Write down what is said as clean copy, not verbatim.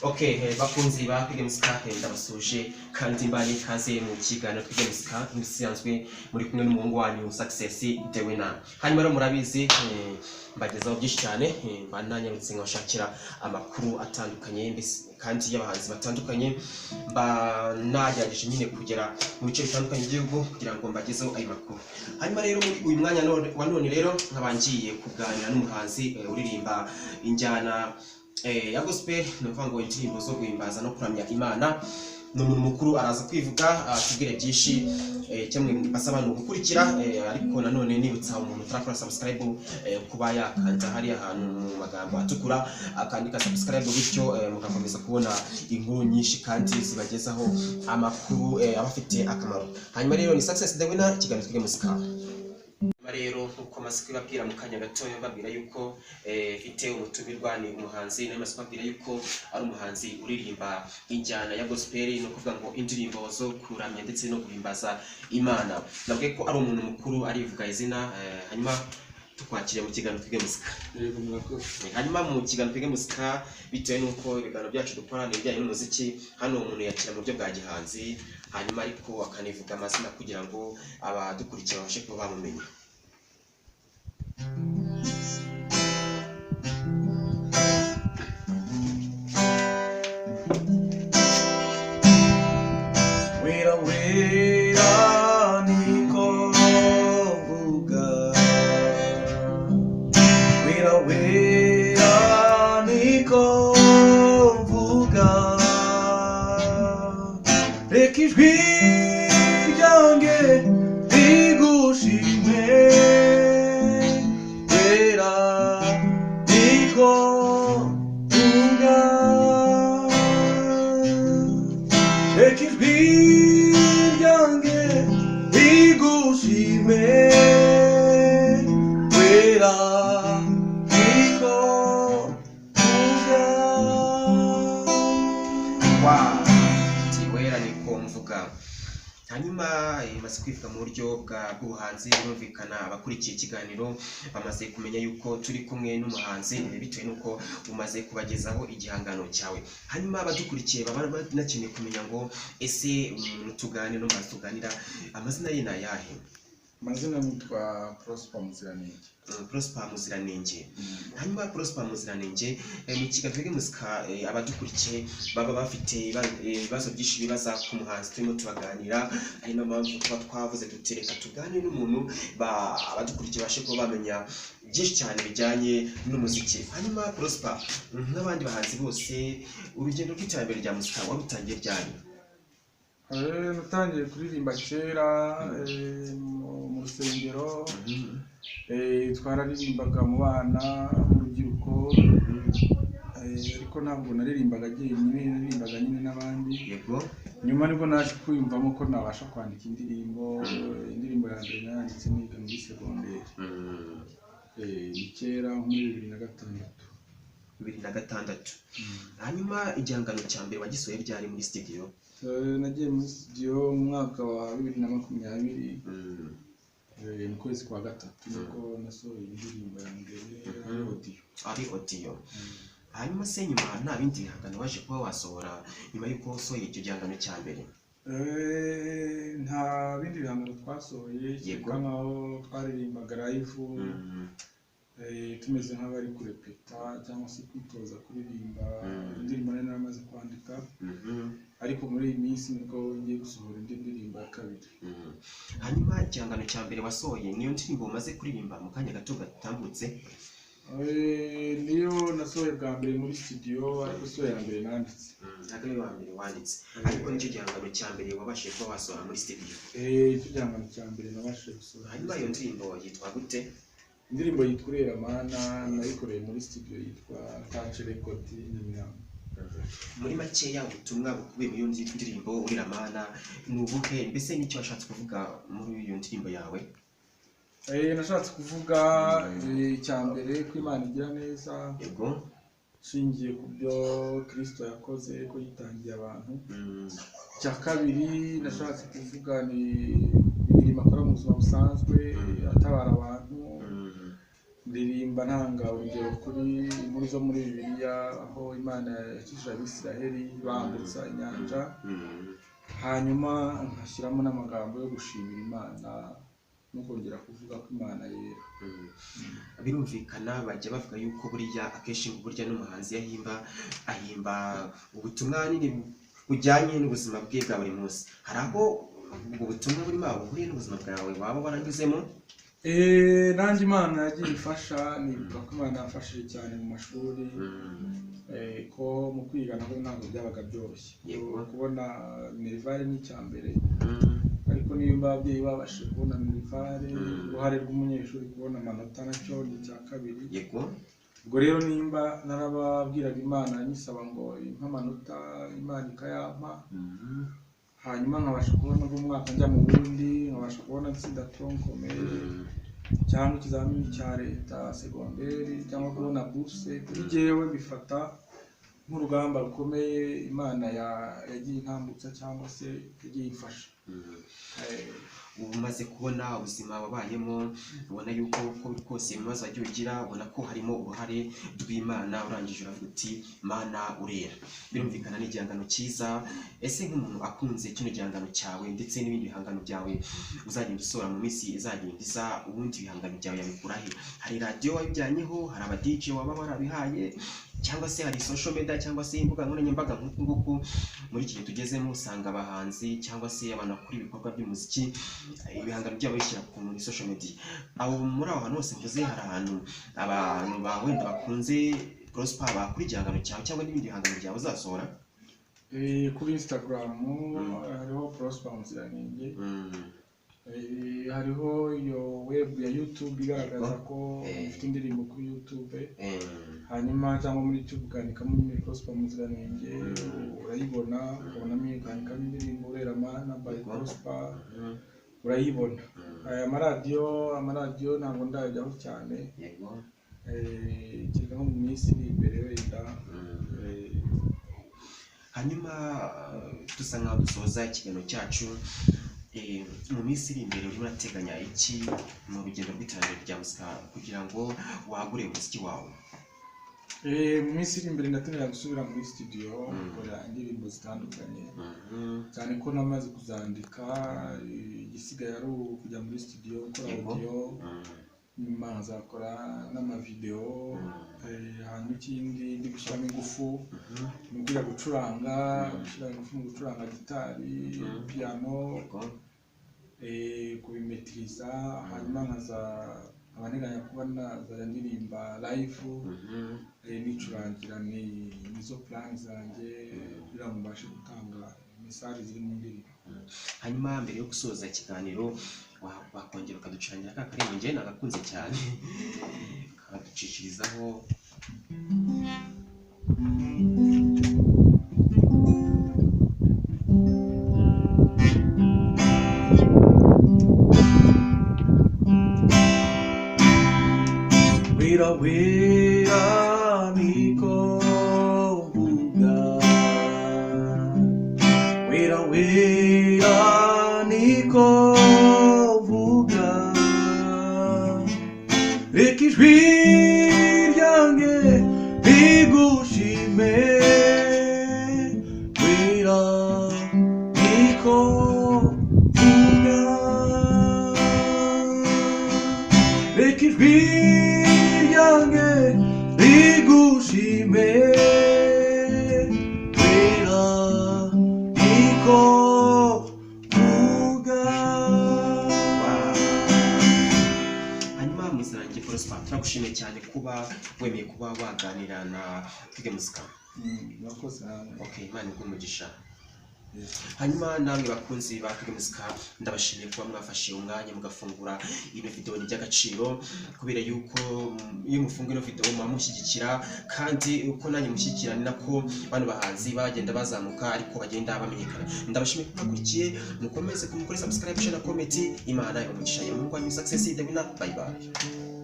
Okay, bakunzi ba Twige Musika ndabasuje kandi mbani kaze mu kiganiro Twige Musika musanzwe muri kumwe n'umuhungu wanyu Success the Winner. Hanyuma rero murabizi mbagezaho byinshi cyane bananyarutse nkashakira amakuru atandukanye kandi y'abahanzi batandukanye banagerageje nyine kugera mu bice bitandukanye by'igihugu kugira ngo mbagezeho ayo makuru. Hanyuma rero muri uyu mwanya wa none rero nkabangiye kuganira n'umuhanzi uririmba injyana ya gospel numva ngo indirimbo zo guhimbaza no kuramya Imana. N'umuntu mukuru araza kwivuga atubwire byinshi cyamwe basaba no gukurikira ariko nanone nibutsa umuntu utarakora subscribe kuba yakanda hari ahantu mu magambo atukura akandika subscribe bityo mugakomeza kubona inkuru nyinshi kandi zibagezaho amakuru abafite akamaro. Hanyuma rero ni Success the Winner kiganiro Twige Musika. Rero uko masiko babwira mu kanya gato babwira yuko ifite umutumirwa ni umuhanzi na masiko babwira yuko ari umuhanzi uririmba injyana ya gospel no kuvuga ngo indirimbo zo kuramya ndetse no guhimbaza Imana. Nabwe ko ari umuntu mukuru arivuga izina hanyuma tukwakire mu kiganiro Twige Musika. Hanyuma mu kiganiro Twige Musika bitewe nuko ibiganiro byacu dukora n'ibijyanye n'umuziki hano umuntu yakira mu buryo bwa gihanzi hanyuma ariko akanivuga amazina kugira ngo abadukurikira babashe kuba bamumenya. Hanyuma maze kwivuga mu buryo bw'ubuhanzi birumvikana abakurikiye ikiganiro bamaze kumenya yuko turi kumwe n'umuhanzi bitewe nuko umaze kubagezaho igihangano cyawe. Hanyuma abadukurikiye baba nakeneye kumenya ngo ese umuntu tugane no tuganira amazina ye na yahe? Amazina nitwa Prosper Muziranenge. Prosper Muziranenge. Hanyuma Prosper Muziranenge mu kiganiro Twige Musika abadukurikiye baba bafite ibibazo byinshi bibaza ku muhanzi turimo tubaganira ari no mpamvu twavuze dutereka tuganire n'umuntu abadukurikiye bashe ko bamenya byinshi cyane bijyanye n'umuziki. Hanyuma Prosper n'abandi bahanzi bose urugendo rw'iterambere rya muzika warutangiye ryari? Natangiye kuririmba kera mu rusengero twararirimbaga mu bana mu rubyiruko ariko ntabwo naririmbaga jyenyine naririmbaga nyine n'abandi. Yego. Nyuma nibwo naje kwiyumvamo ko nabasha kwandika indirimbo ya mbere nanditse niga muri segonderi ni kera muri 2006. Hanyuma igihangano cya mbere wagisohoye ryari muri studio? Nagiye muri studio mu mwaka wa 2020 mu kwezi kwa gatatu niko nasohoye indirimbo ya mbere ari audio. Hanyuma se nyuma nta bindi bihangano waje kuba wasohora nyuma yuko usohoye icyo gihangano cya mbere? Nta bindi bihangano twasohoye cyangwa nkaho twaririmbaga live tumeze nk'abari kurepeta cyangwa se kwitoza kuririmba indirimbo nari naramaze kwandika ariko muri iyi minsi niko ngiye gusohora indi ndirimbo ya kabiri. Hanyuma igihangano cya mbere wasohoye niyo ndirimbo umaze kuririmba mu kanya gato gatambutse? Niyo nasohoye bwa mbere muri studio ariko so ya mbere nanditse. Ntabwo ari wa mbere wanditse ariko nicyo gihangano cya mbere wabashije kuba wasohora muri studio? Icyo gihangano cya mbere nabashije gusohora. Hanyuma iyo ndirimbo yitwa gute? Indirimbo yitwa Urera Mana nayikoreye muri studio yitwa Touch Record Nyamirambo. Muri makeya ubutumwa bukubiye muri iyo ndirimbo Urera Mana ni ubuhe? Mbese nicyo washatse kuvuga muri iyo ndirimbo yawe? Nashatse kuvuga icya mbere ko Imana igira neza. Yego. Shingiye ku byo Kristo yakoze ko yitangiye abantu. Icya kabiri nashatse kuvuga ni imirimo akora mu buzima busanzwe atabara abantu ndirimba ntanga urugero kuri inkuru zo muri Bibiliya aho Imana yakijije Abisiraheli bambutsa inyanja, hanyuma nkashyiramo n'amagambo yo gushimira Imana no kongera kuvuga ko Imana yera. Birumvikana bajya bavuga yuko buriya akenshi burya n'umuhanzi ahimba ubutumwa nini bujyanye n'ubuzima bwe bwa buri munsi. Hari aho ubwo butumwa burimo buhuriye n'ubuzima bwawe waba waranyuzemo? Nanjye Imana yagiye ifasha, nibuka ko Imana yafashije cyane mu mashuri, ko mu kwiga nabwo ntabwo byabaga byoroshye. Kubona minerivare ni icya mbere, ariko niba ababyeyi babashije kubona minerivare, uruhare rw'umunyeshuri kubona amanota nacyo ni icya kabiri. Ubwo rero nimba narababwiraga Imana nyisaba ngo impe amanota, Imana ikayampa, hanyuma nkabasha kubona umwaka njya mu wundi, nkabasha kubona nsinda tronkome cyangwa ikizamini cya leta segonderi cyangwa kubona bourse, kuri jyewe bifata nk'urugamba rukomeye Imana yagiye intambutsa cyangwa se yagiye ifasha. Ubu umaze kubona ubuzima wabayemo, ubona yuko uko kose ibibazo wagiye ugira, ubona ko harimo uruhare rw'Imana, urangije uravuga uti Mana urera. Birumvikana ni igihangano cyiza. Ese nk'umuntu akunze kino gihangano cyawe ndetse n'ibindi bihangano byawe uzagenda usohora mu minsi izagenda iza, ubundi ibihangano byawe yabikura he? Hari radiyo wabijyanyeho, hari aba DJ waba warabihaye, cyangwa se hari social media cyangwa se imbuga nkoranyambaga nk'uku nguku muri iki gihe tugezemo? Usanga abahanzi cyangwa se abantu bakora ibikorwa by'umuziki ibihangano byabo bishyira ku social media. Aho muri aho hantu hose mvuze, hari ahantu abantu wenda bakunze Prosper bakora igihangano cyawe cyangwa n'ibindi bihangano byawe uzasohora? Kuri Instagram hariho Prosper Muziranenge, hariho iyo web ya YouTube igaragaza ko ufite indirimbo kuri YouTube, hanyuma cyangwa muri YouTube ukandikamo Prosper Muziranenge urayibona, ukabonamo ukandikamo indirimbo Urera Mana by Prosper urayibona. Aya amaradiyo ntabwo ndajyaho cyane, kiga nko mu minsi iri imbere wenda. Hanyuma dusa nkaho dusoza ikiganiro cyacu, mu minsi iri imbere urimo urateganya iki mu rugendo rw'iterambere rya muzika kugira ngo wagure umuziki wawe? Mu minsi iri imbere ndateganya gusubira muri studio gukora indirimbo zitandukanye, cyane ko namaze kuzandika, igisigaye ari kujya muri studio gukora audio, nyuma nzakora n'amavideo, hanyuma ikindi ndi gushyiramo ingufu mu kwiga gucuranga, mu gucuranga gitari, piano, kubimetiriza, hanyuma abaneganya kuba nazajya ndirimba live, nicurangira nizo plan zanjye kugira ngo mbashe gutanga message ziri mu ndirimbo. Hanyuma mbere yo gusoza ikiganiro wakongera ukaducurangira ka karirimbo njye nagakunze cyane kaducishirizaho. Wira niko vuga, wira niko vuga, reka ijwi ryanjye rigushime, wira niko vuga, reka ijwi rigushime, wira niko vuga. Hanyuma Muziranenge Prosper, turagushimiye cyane kuba wemeye kuba waganira na Twige Muzika. Okay, Imana iguhe umugisha. Hanyuma namwe bakunzi ba Twige Muzika, ndabashimiye kuba mwafashe umwanya mugafungura ino video ni by'agaciro, kubera yuko iyo mufunga ino video mumushyigikira, kandi uko nanjye mushyigikira ni nako bano bahanzi bagenda bazamuka ariko bagenda bamenyekana. Ndabashimiye kuba mukurikiye, mukomeze kumukora subscribe na comment. Imana ibamugisha ya Mungu wanyu success the winner. Bye bye.